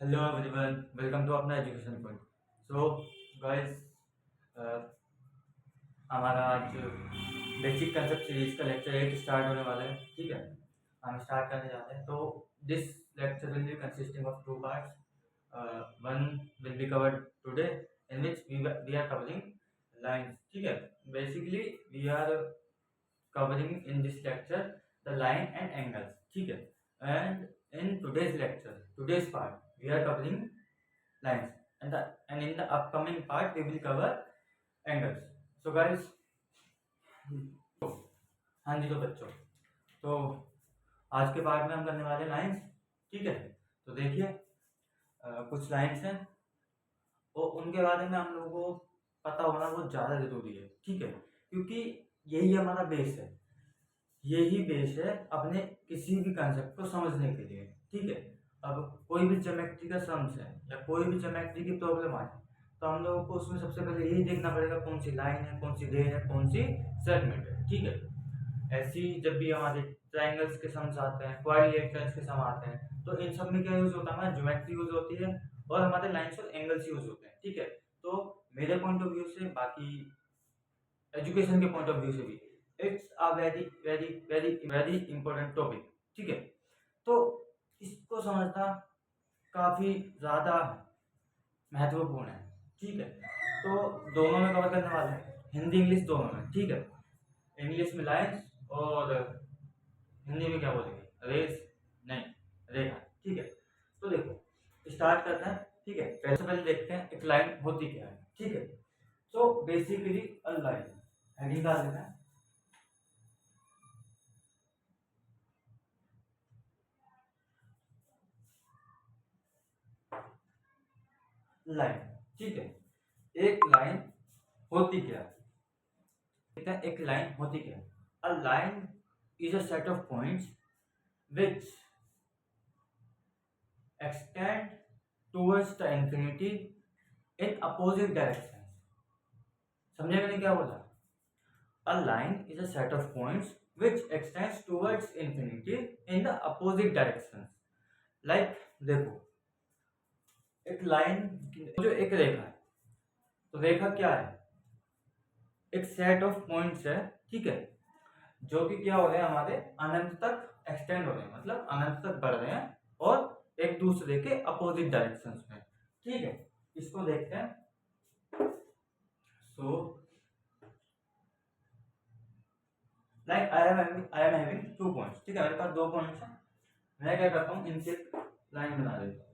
Hello everyone, welcome to अपना education point. So guys, हमारा आज बेसिक कंसेप्ट सीरीज का लेक्चर 8 स्टार्ट होने वाला है। ठीक है, हम स्टार्ट करने जाते हैं। तो this lecture will be consisting of two parts. One will be covered today, in which we are covering lines. ठीक है, basically we are covering in this lecture the line and angles. ठीक है, and in today's lecture, today's part, we are covering lines, and in the upcoming part we will cover angles. So guys, हाँ जी, तो बच्चों, तो आज के part में हम करने वाले लाइंस। ठीक है, तो देखिए, कुछ लाइंस हैं और उनके बारे में हम लोगों को पता होना बहुत ज़्यादा ज़रूरी है। ठीक है, क्योंकि यही हमारा बेस है, यही बेस है अपने किसी भी कंसेप्ट को समझने के लिए। ठीक है, अब कोई भी ज्योमेट्री का सम्स है या कोई भी ज्योमेट्री की प्रॉब्लम आए तो हम लोगों को उसमें सबसे पहले यही देखना पड़ेगा कौन सी लाइन है, कौन सी रे है, कौन सी सेगमेंट है। ठीक है, ऐसी जब भी हमारे ट्राइंगल्स के सम्स आते हैं, क्वाड्रिलेटरल्स के सम आते हैं, तो इन सब में क्या यूज होता है, हमारा ज्योमेट्री यूज होती है और हमारे लाइन्स और एंगल्स यूज होते हैं। ठीक है, तो मेरे पॉइंट ऑफ व्यू से, बाकी एजुकेशन के पॉइंट ऑफ व्यू से भी, it's a very very very very important topic. ठीक है, तो इसको समझना काफी ज्यादा महत्वपूर्ण है। ठीक है, तो दोनों में कवर करने वाले हैं, हिंदी इंग्लिश दोनों में। ठीक है, इंग्लिश में लाइन्स और हिंदी में क्या बोलेंगे, रेस नहीं, रेखा। ठीक है, तो देखो स्टार्ट करते हैं। ठीक है, पहले देखते हैं एक लाइन होती क्या है। ठीक है, तो बेसिकली अ लाइन, हेडिंग डाल देना है लाइन। ठीक है, एक लाइन होती क्या है, देखते हैं एक लाइन होती क्या है। A line is a set of points which extend towards the infinity in opposite direction. समझे मैंने क्या बोला? A line is a set of points which x tends towards infinity in the opposite direction. Like देखो, एक line, जो एक रेखा है, तो रेखा क्या है, एक सेट ऑफ पॉइंट्स है। ठीक है, जो कि क्या हो रहे हैं, हमारे अनंत तक एक्सटेंड हो रहे हैं, मतलब अनंत तक बढ़ रहे हैं और एक दूसरे के अपोजिट डायरेक्शंस में। ठीक है, इसको देखते हैं। So like I am having two points. ठीक है, मेरे पास दो पॉइंट्स हैं, मैं क्या करता हूँ, इनसे लाइन बना देता हूँ।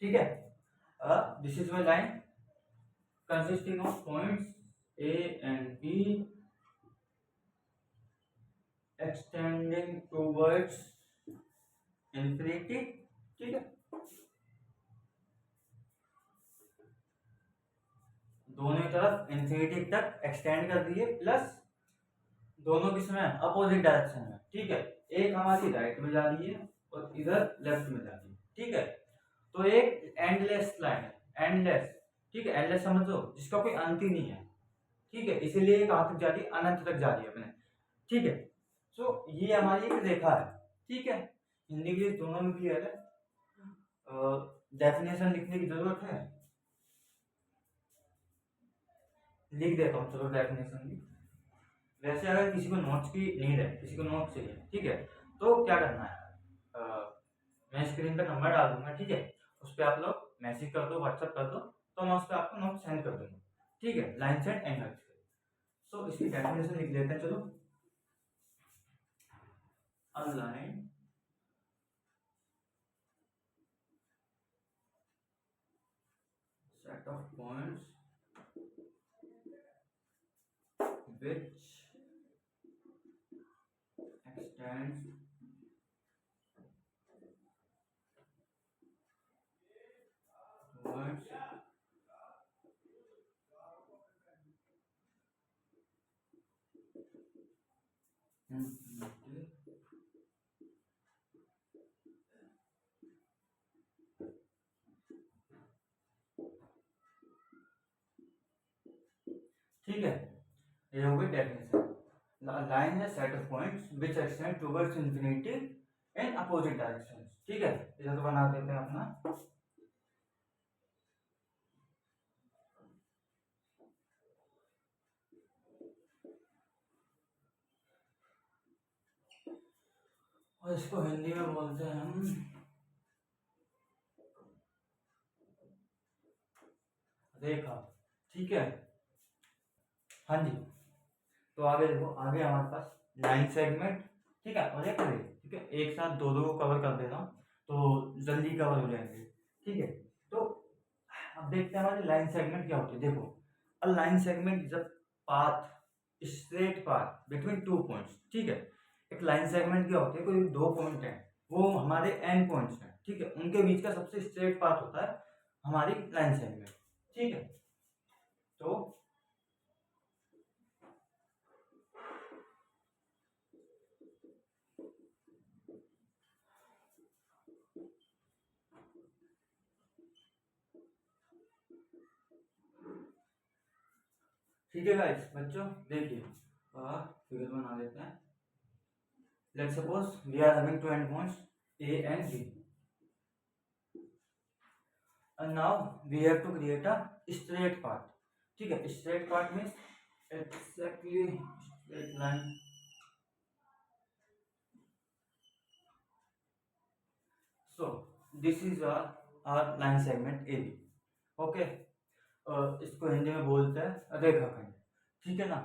ठीक है, this is my line consisting of points A and B extending towards infinity. ठीक है, दोनों की तरफ इंफिनिटी तक एक्सटेंड कर दिए, प्लस दोनों किसमें, अपोजिट डायरेक्शन में। ठीक है, एक हमारी राइट में जा रही है और इधर लेफ्ट में जा रही है। ठीक है, तो एक एंडलेस लाइन है, एंडलेस। ठीक है, एंडलेस समझो, जिसका कोई अंत ही नहीं है। ठीक है, इसीलिए कहां तक जा रही है, अनंत तक जा रही है अपने। ठीक है, सो ये हमारी एक रेखा है। ठीक है, हिंदी इंग्लिश दोनों में क्लियर है। डेफिनेशन लिखने की जरूरत है, लिख देता हूँ, चलो डेफिनेशन भी। वैसे अगर किसी को नोट्स की नीड है, किसी को नोट्स चाहिए, ठीक है, तो क्या करना है, मैं स्क्रीन पे नंबर डाल दूंगा। ठीक है, उस पर आप लोग मैसेज कर दो, व्हाट्सएप कर दो, तो मैं उस पर आपको नोट सेंड कर दूंगा। ठीक है, लाइन्स एंड एंगल्स। सो इसकी डेफिनेशन लिख लेते हैं, चलो। A line set of points which extends towards infinity ठीक है, ये हो गई डेफिनेशन। लाइन है set of points which extend towards infinity in opposite direction. ठीक है, इधर तो बना देते हैं अपना। और इसको हिंदी में बोलते हैं हम रेखा। ठीक है, हाँ जी। तो आगे देखो, आगे हमारे पास लाइन सेगमेंट, ठीक है, और एक रे। ठीक है, एक साथ दो दो को कवर कर देता हूँ तो जल्दी कवर हो जाएंगे। ठीक है, तो अब देखते हैं हमारी लाइन सेगमेंट क्या होती है। देखो, a line segment is a path, straight path between two points. ठीक है, एक लाइन सेगमेंट क्या होती है, कोई दो पॉइंट है, वो हमारे एंड पॉइंट्स हैं। ठीक है, उनके बीच का सबसे स्ट्रेट पाथ होता है हमारी लाइन सेगमेंट। ठीक है, तो ठीक है गाइस, बच्चों देखिए, फिगर बना लेते हैं। Let's suppose we are having two end points A and B, and now we have to create a straight path. ठीक है, straight path means exactly straight line. So this is our line segment AB. Okay, इसको हिंदी में बोलते हैं रेखाखंड। ठीक है ना,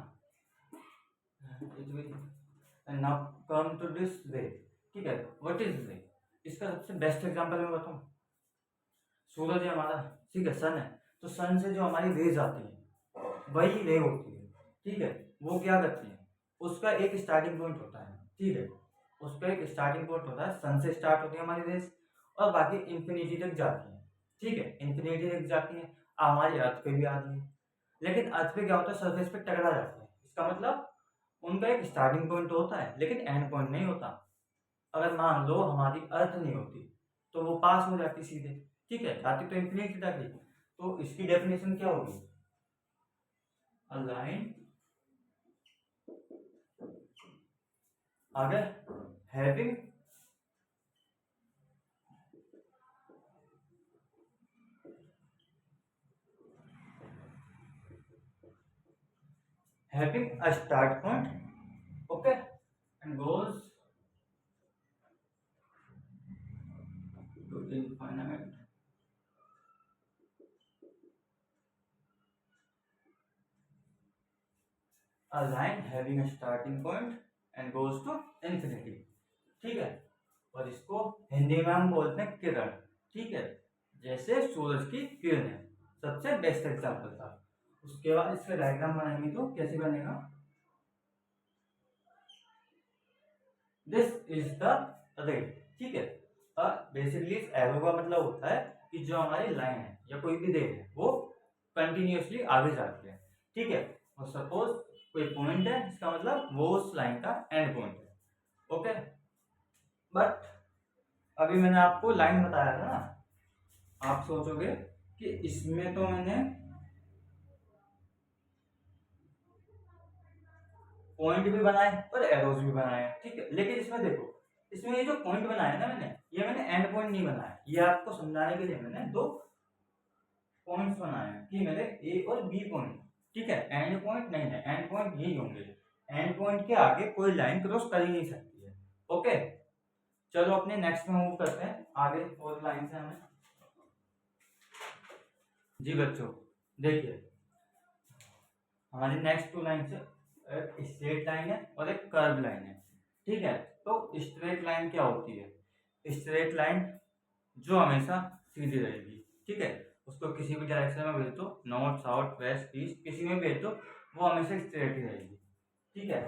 and now come to this ray. ठीक है, what is ray? इसका सबसे बेस्ट एग्जांपल मैं बताऊं, सूरज है हमारा, ठीक है, सन है, तो सन से जो हमारी रेज आती है वही रे होती है। ठीक है, वो क्या करती है, उसका एक स्टार्टिंग पॉइंट होता है। ठीक है, उसका एक स्टार्टिंग पॉइंट होता है, सन से स्टार्ट होती है हमारी रेज और बाकी इंफिनिटी तक जाती है। ठीक है, इंफिनिटी तक जाती है, हमारी अर्थ पे भी आती है, लेकिन अर्थ पे क्या होता है, सरफेस पे टकरा जाती है। इसका मतलब उनका एक स्टार्टिंग पॉइंट होता है लेकिन एंड पॉइंट नहीं होता। अगर मान लो हमारी अर्थ नहीं होती तो वो पास हो जाती सीधे। ठीक है, जाती तो इंफिनिटी तक ही। तो इसकी डेफिनेशन क्या होगी, अ लाइन आगे having a start point, okay, and goes to infinite. A line having a starting point and goes to infinity. ठीक है, और इसको हिंदी में हम बोलते हैं किरण। ठीक है, जैसे सूरज की किरण सबसे बेस्ट एग्जांपल था। उसके बाद इसका डायग्राम बनाएंगे तो कैसे बनेगा, दिस इज द रे। ठीक है, बेसिकली इस एरो का मतलब होता है कि जो हमारी लाइन है या कोई भी रे है वो कंटिन्यूअसली आगे जाती है। ठीक है, और सपोज कोई पॉइंट है, इसका मतलब वो उस लाइन का एंड पॉइंट है। ओके, बट अभी मैंने आपको लाइन बताया था ना, आप सोचोगे कि इसमें तो मैंने पॉइंट भी बनाए और एरोज भी बनाए। ठीक है, लेकिन इसमें देखो, इसमें ये जो पॉइंट बनाया ना मैंने, ये मैंने एंड पॉइंट नहीं बनाया। ये आपको समझाने के लिए मैंने दो पॉइंट्स बनाए हैं कि मेरे ए और बी पॉइंट। ठीक है, एंड पॉइंट नहीं है, एंड पॉइंट यही होंगे। एंड पॉइंट के आगे कोई लाइन क्रॉस कर ही नहीं सकती है। ओके, चलो अपने नेक्स्ट में मूव करते हैं आगे और लाइन से हमें। जी बच्चों देखिए, हमारी नेक्स्ट टू लाइन से एक स्ट्रेट लाइन है और एक कर्व लाइन है। ठीक है, तो स्ट्रेट लाइन क्या होती है, स्ट्रेट लाइन जो हमेशा सीधी रहेगी। ठीक है, उसको किसी भी डायरेक्शन में भेज दो, नॉर्थ साउथ वेस्ट ईस्ट किसी में भेज दो, वो हमेशा स्ट्रेट ही रहेगी। ठीक है,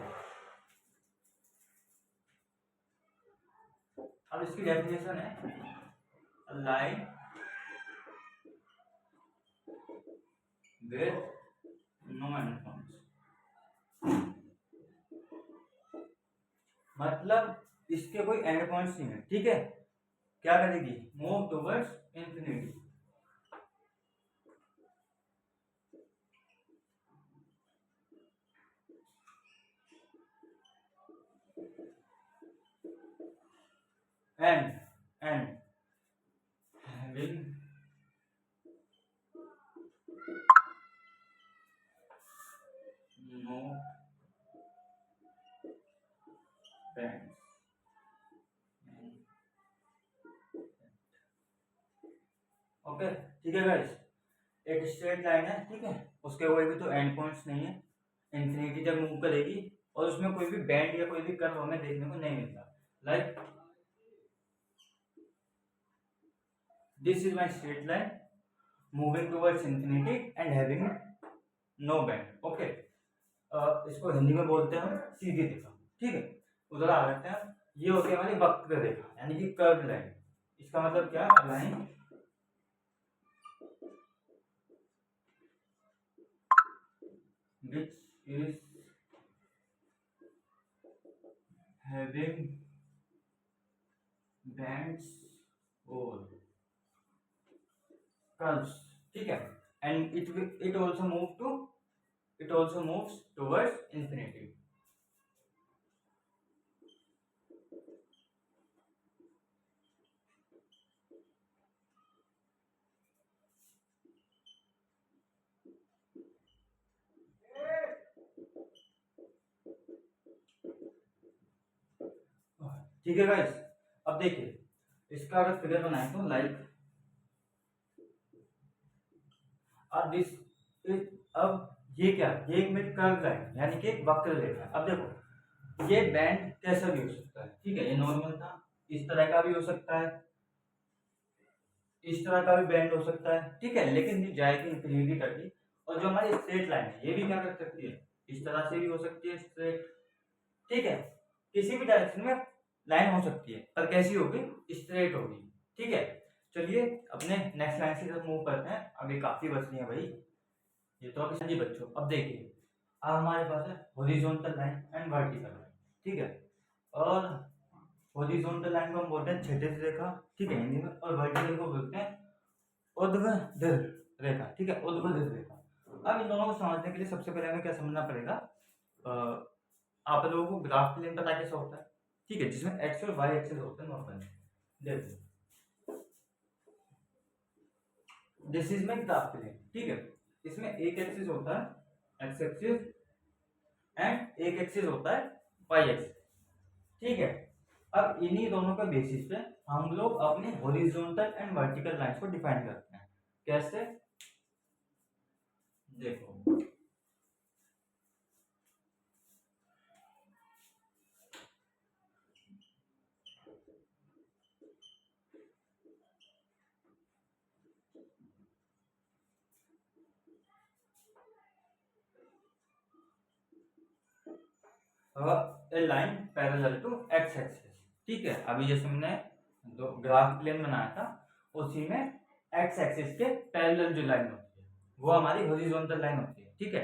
अब इसकी डेफिनेशन है line with no end points, मतलब इसके कोई एंड पॉइंट्स नहीं है। ठीक है, क्या करेगी, move towards infinity. and having no bands। Okay ठीक है गाइस, एक स्ट्रेट लाइन है, ठीक है, उसके कोई भी तो एंड पॉइंट्स नहीं है, इंफिनिटी जब मूव करेगी और उसमें कोई भी बैंड या कोई भी कर्व हमें देखने को नहीं मिलता। Like this is my straight line moving towards infinity and having no band. Okay, इसको हिंदी में बोलते हैं हम सीधी रेखा, ठीक है। उधर आ रखते हैं, ये होती है हमारी वक्र रेखा यानी कि कर्व लाइन। इसका मतलब क्या, line which is having bands or curves, ठीक है, and it also moves towards infinity। ठीक है गाइस, अब देखिए इसका अगर फिगर बनाए तो लाइक अब ये क्या, ये एक मेरी कर्व लाइन यानी कि एक वक्र रेखा। अब देखो ये बैंड कैसा भी हो सकता है, ठीक है, ये नॉर्मल था, इस तरह का भी हो सकता है, इस तरह का भी बैंड हो सकता है, ठीक है, लेकिन ये जाएगी इंफिनिटी तक ही। और जो हमारी स्ट्रेट लाइन है ये भी क्या कर सकती है, इस तरह से भी हो सकती है स्ट्रेट, ठीक है, किसी भी डायरेक्शन में लाइन हो सकती है, पर कैसी होगी, स्ट्रेट होगी, ठीक है। चलिए अपने नेक्स्ट लाइन की तरफ मूव करते हैं, अभी काफी बच रही है भाई, ये तो अभी जी बच्चों। अब देखिए अब हमारे पास है horizontal line and vertical line, ठीक है, और हॉरिजॉन्टल लाइन को हम बोलते हैं क्षैतिज रेखा, ठीक है हिंदी में, और वर्टिकल को बोलते हैं ऊर्ध्वाधर रेखा, ठीक है, ऊर्ध्वाधर रेखा। अब इन दोनों को समझने के लिए सबसे पहले हमें क्या समझना पड़ेगा, आप लोगों को ग्राफ प्लेन पता कैसा होता है, ठीक है, जिसमें एक्स और वाई एक्सिस होते हैं नॉर्मली। देखो this is my graph plane, ठीक है, इसमें एक एक्सिस होता है एक्स एक्सिस एंड एक एक्सिस होता है वाई एक्सिस, ठीक है। अब इन्हीं दोनों के बेसिस पे हम लोग अपने हॉरिजॉन्टल एंड वर्टिकल लाइंस को डिफाइन करते हैं। कैसे, देखो a line parallel to X axis, ठीक है, अभी जैसे हमने दो ग्राफ प्लेन बनाया था उसी में एक्स एक्सिस के पैरेलल जो लाइन होती है वो हमारी हॉरिजॉन्टल लाइन होती है, ठीक है।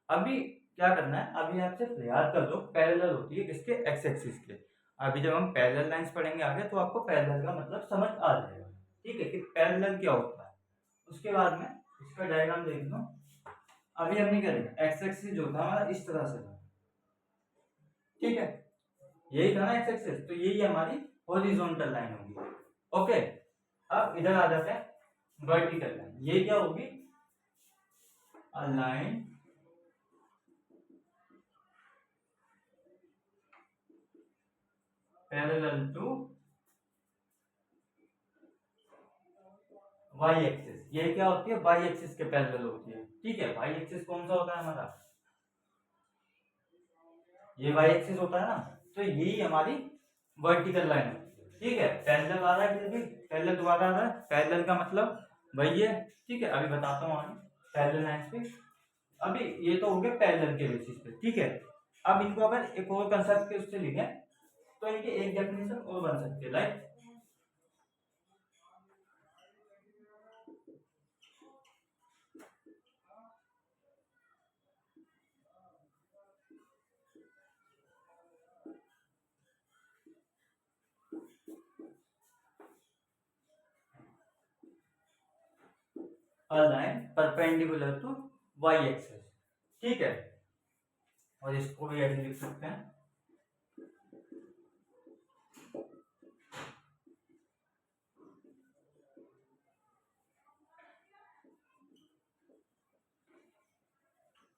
अभी क्या करना है, अभी आप सिर्फ याद कर लो पैरेलल होती है किसके, एक्स एक्सिस के। अभी जब हम पैरेलल लाइंस पढ़ेंगे आगे तो आपको पैरेलल का मतलब समझ आ जाएगा, ठीक है, कि पैरेलल क्या होता है। उसके बाद में इसका डायग्राम देख लो, अभी हमने क्या देखा, एक्स एक्सिस जो था हमारा इस तरह से था, ठीक है, यही था ना एक्स एक्सिस, तो यही हमारी हॉरिजॉन्टल लाइन होगी। ओके, अब इधर आ जाते हैं वर्टिकल लाइन, ये क्या होगी, a line parallel to Y axis. ये क्या होती है, वाई एक्सिस के पैरेलल होती है, ठीक है। वाई एक्सिस कौन सा होता है हमारा, ये वाई एक्सिस होता है ना, तो यही हमारी वर्टिकल लाइन होती है, ठीक है। पैरेलल आ रहा है, फिर भी पैरेलल दोबारा आ रहा है, पैरेलल का मतलब वही है, ठीक है, अभी बताता हूँ आगे पैरेलल लाइंस पे। अभी ये तो हो गया पैरेलल के बेसिस पे, ठीक है। अब इनको अगर एक और कंसेप्ट के उससे लिखें तो इनकी एक डेफिनेशन और बन सकती है, like a line perpendicular to y axis, ठीक है, और इसको भी ऐसे लिख सकते हैं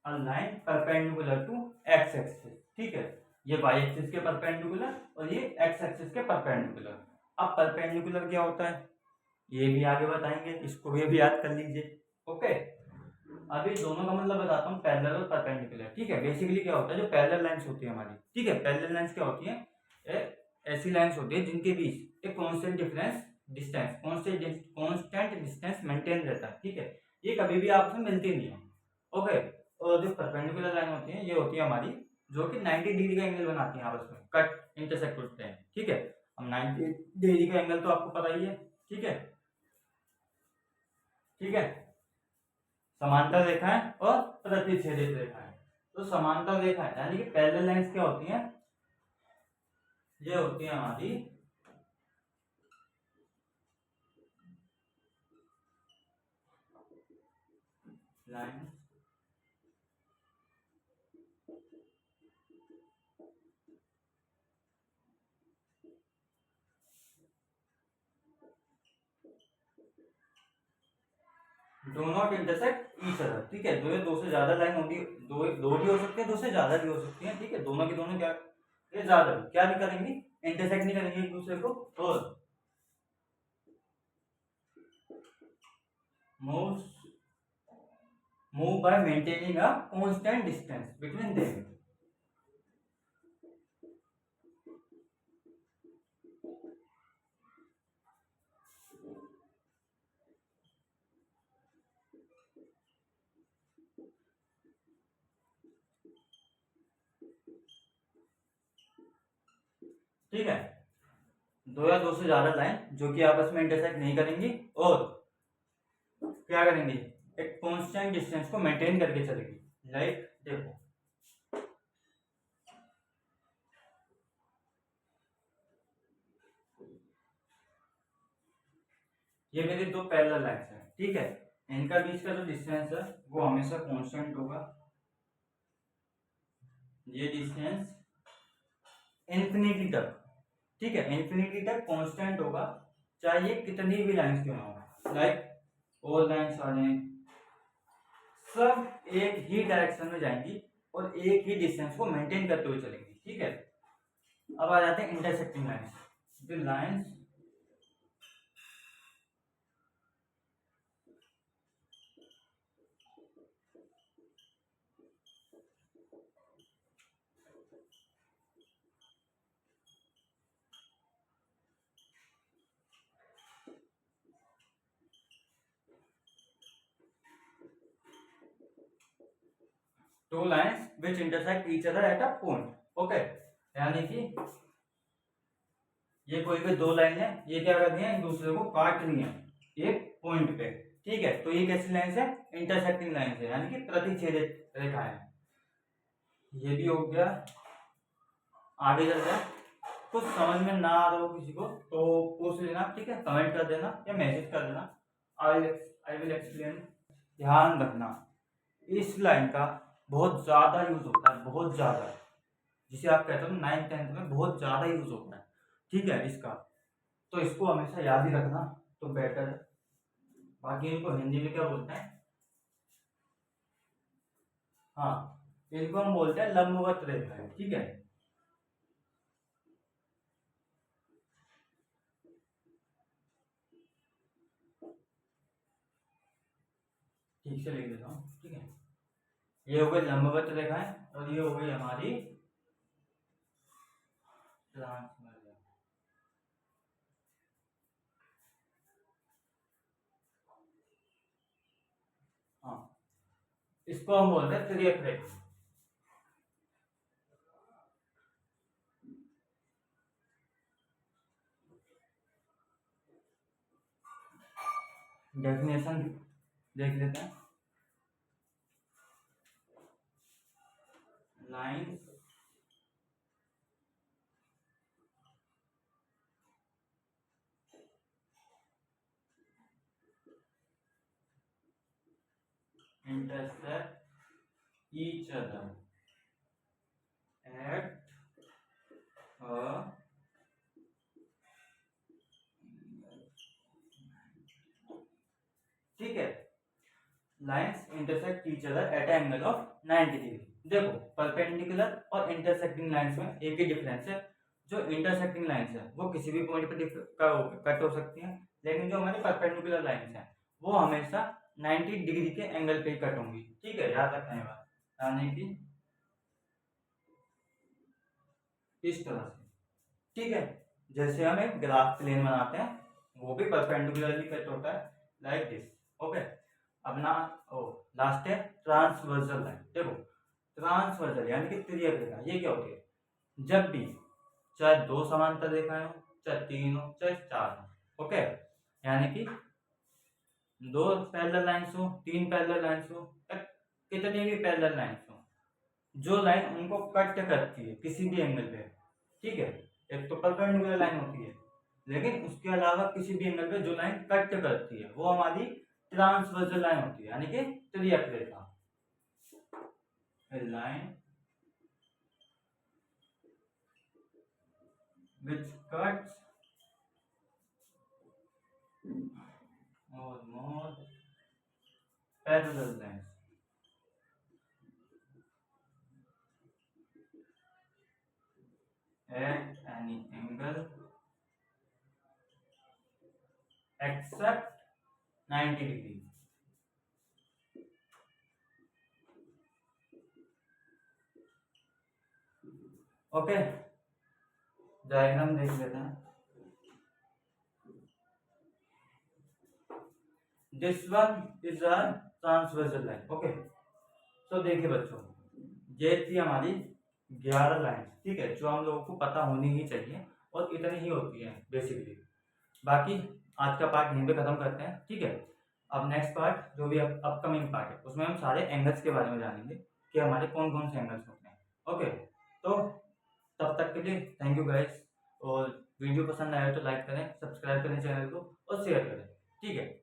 a line perpendicular to X axis, ठीक है, ये वाई एक्सिस के परपेंडिकुलर और ये एक्स एक्सिस के परपेंडिकुलर। अब परपेंडिकुलर क्या होता है ये भी आगे बताएंगे, इसको भी याद कर लीजिए। ओके, अभी दोनों का मतलब बताता हूँ, पैरेलल और परपेंडिकुलर। ठीक है, बेसिकली क्या होता है, जो पैरेलल लाइंस होती है हमारी, ठीक है, पैरेलल लाइंस क्या होती है, ऐसी लाइंस होती है जिनके बीच एक constant distance constant distance maintain रहता है। ठीक है, ये कभी भी आपस में मिलती नहीं है। ओके, और जो परपेंडिकुलर लाइन होती है ये होती है हमारी जो कि 90 डिग्री का एंगल बनाती है आपस में, कट इंटरसेक्ट होते हैं। ठीक है, अब 90 डिग्री का एंगल तो आपको पता ही है। ठीक है, ठीक है, समांतर रेखाएं और प्रतिच्छेदित रेखाएं। तो समांतर रेखाएं यानी कि पैरेलल लाइंस क्या होती हैं, ये होती है हमारी line do not intersect each other. ठीक है, दो से ज्यादा लाइन होगी, दो भी हो सकती है, दो से ज्यादा भी हो सकती है। ठीक है, दोनों की दोनों क्या, ये ज्यादा भी क्या नहीं करेंगी, इंटरसेक्ट नहीं करेंगे एक दूसरे को, और move by maintaining a constant distance between them। ठीक है, दो या दो से ज्यादा लाइन जो कि आपस में इंटरसेक्ट नहीं करेंगी और क्या करेंगी, एक कांस्टेंट डिस्टेंस को मेंटेन करके चलेगी। लाइक देखो, ये मेरी दो पैरेलल लाइंस है। ठीक है, इनका बीच का जो डिस्टेंस है वो हमेशा कांस्टेंट होगा। ये डिस्टेंस इंफिनिटी तक, ठीक है, इंफिनिटी तक कांस्टेंट होगा, चाहे ये कितनी भी लाइंस क्यों ना हो। लाइक और लाइंस आ जाए, सब एक ही डायरेक्शन में जाएंगी और एक ही डिस्टेंस को मेंटेन करते हुए चलेंगी। ठीक है, अब आ जाते हैं इंटरसेक्टिंग लाइंस। जो lines two lines which intersect each other at a point. Okay, यानी कि ये कोई भी दो लाइन है, ये क्या कर रही है, एक दूसरे को काट रही है एक पॉइंट पे। ठीक है, तो ये कैसी लाइन है, इंटरसेक्टिंग लाइन है, यानी कि प्रतिच्छेदित रेखा है। ये भी हो गया। आगे चल जाए, कुछ समझ में ना आ रहा हो किसी को तो पूछ लेना, ठीक है, कमेंट कर देना या मैसेज कर देना। I will explain. ध्यान रखना, इस लाइन का बहुत ज्यादा यूज होता है, बहुत ज्यादा, जिसे आप कहते हो 9th-10th में बहुत ज्यादा यूज होता है। ठीक है, इसका तो इसको हमेशा याद ही रखना तो बेटर है। बाकी इनको हिंदी में क्या बोलते हैं, हाँ, इनको हम बोलते हैं लंबवत रेखा है। ठीक है, ठीक से लिख देता हूँ। ठीक है, ये हो गई लंबवत रेखाएं और ये हो गई हमारी ट्रांसफर रेखा। हाँ, इसको हम बोलते हैं तिर्यक रेखा। डेफिनेशन देख लेते हैं। Line intersect each other at a ठीक है, lines intersect each other at angle of 90 degree. देखो परपेंडिकुलर और इंटरसेक्टिंग लाइंस में एक ही डिफरेंस है, जो इंटरसेक्टिंग लाइंस है वो किसी भी पॉइंट पर कट हो सकती हैं, लेकिन जो हमारी परपेंडिकुलर लाइंस हैं वो हमेशा 90 डिग्री के एंगल पे ही कट होंगी। ठीक है, याद रखना है बात, यानी कि इस तरह से। ठीक है, जैसे हम एक ग्राफ प्लेन बनाते हैं वो भी परपेंडिकुलरली कट होता है लाइक दिस। ओके, अब ना लास्ट है ट्रांसवर्सल लाइन। देखो ट्रांसवर्सल यानी कि त्रियक रेखा, ये क्या होती है? जब भी चाहे दो समांतर रेखाएं हो, चाहे तीन हो, चाहे चार हो, ओके, यानी कि दो पैरेलल लाइंस हो, तीन पैरेलल लाइंस हो, कितनी भी पैरेलल लाइंस हो, जो लाइन उनको कट करती है किसी भी एंगल पे, ठीक है, एक तो परपेंडिकुलर लाइन होती है, लेकिन उसके अलावा किसी भी एंगल पे जो लाइन कट करती है वो हमारी ट्रांसवर्सल लाइन होती है, यानी कि त्रियक रेखा। Line which cuts or more parallel lines at any angle except 90 degree। Okay, diagram देख लेते हैं। This one is a transversal line. Okay, तो देखिए बच्चों, ये थी हमारी 11 लाइन, ठीक है, जो हम लोगों को पता होनी ही चाहिए और इतनी ही होती है बेसिकली। बाकी आज का पार्ट यहीं पे खत्म करते हैं, ठीक है। अब नेक्स्ट पार्ट जो भी अपकमिंग पार्ट है उसमें हम सारे एंगल्स के बारे में जानेंगे कि हमारे कौन कौन से एंगल्स होते हैं। ओके, तो तब तक के लिए थैंक यू गाइस, और वीडियो पसंद आया तो लाइक करें, सब्सक्राइब करें चैनल को और शेयर करें, ठीक है।